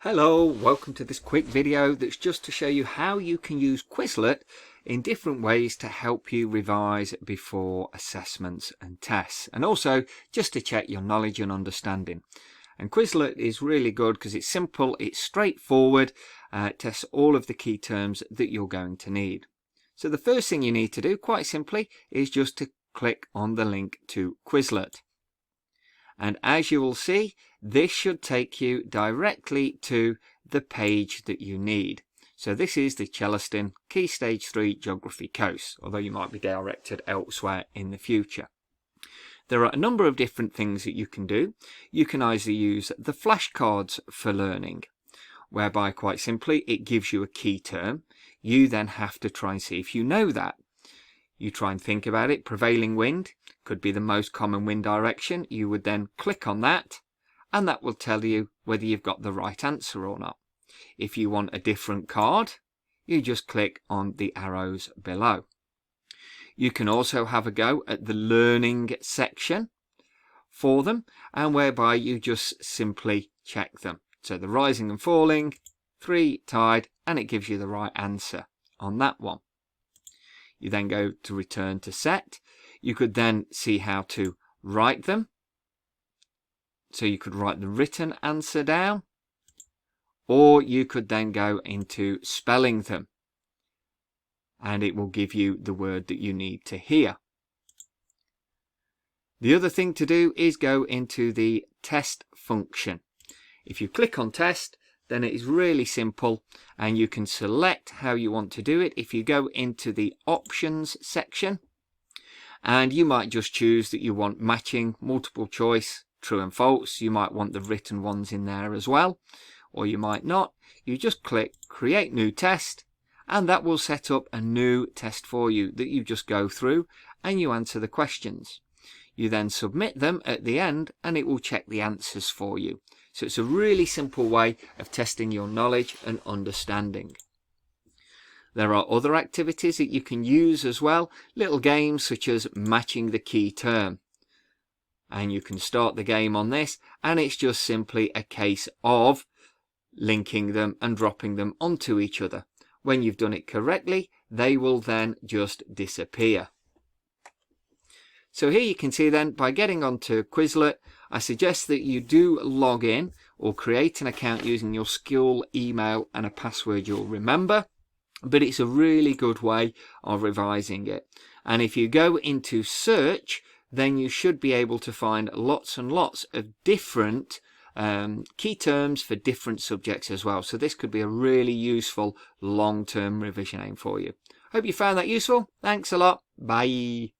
Hello, welcome to this quick video that's just to show you how you can use Quizlet in different ways to help you revise before assessments and tests, and also just to check your knowledge and understanding. And Quizlet is really good because it's simple, it's straightforward, it tests all of the key terms that you're going to need. So the first thing you need to do, quite simply, is just to click on the link to Quizlet. And as you will see, this should take you directly to the page that you need. So this is the Celestin Key Stage 3 Geography course, although you might be directed elsewhere in the future. There are a number of different things that you can do. You can either use the flashcards for learning, whereby quite simply it gives you a key term. You then have to try and see if you know that. You try and think about it. Prevailing wind could be the most common wind direction. You would then click on that, and that will tell you whether you've got the right answer or not. If you want a different card, you just click on the arrows below. You can also have a go at the learning section for them, and whereby you just simply check them. So the rising and falling, 3 tide, and it gives you the right answer on that one. You then go to return to set. You could then see how to write them. So you could write the written answer down, or you could then go into spelling them, and it will give you the word that you need to hear. The other thing to do is go into the test function. If you click on test, then it is really simple, and you can select how you want to do it. If you go into the options section, and you might just choose that you want matching, multiple choice, true and false. You might want the written ones in there as well, or you might not. You just click create new test, and that will set up a new test for you that you just go through and you answer the questions. You then submit them at the end, and it will check the answers for you. So it's a really simple way of testing your knowledge and understanding. There are other activities that you can use as well, little games such as matching the key term. And you can start the game on this, and it's just simply a case of linking them and dropping them onto each other. When you've done it correctly, they will then just disappear. So here you can see then, by getting onto Quizlet, I suggest that you do log in or create an account using your school email and a password you'll remember. But it's a really good way of revising it. And if you go into search, then you should be able to find lots and lots of different key terms for different subjects as well. So this could be a really useful long-term revision aim for you. Hope you found that useful. Thanks a lot. Bye.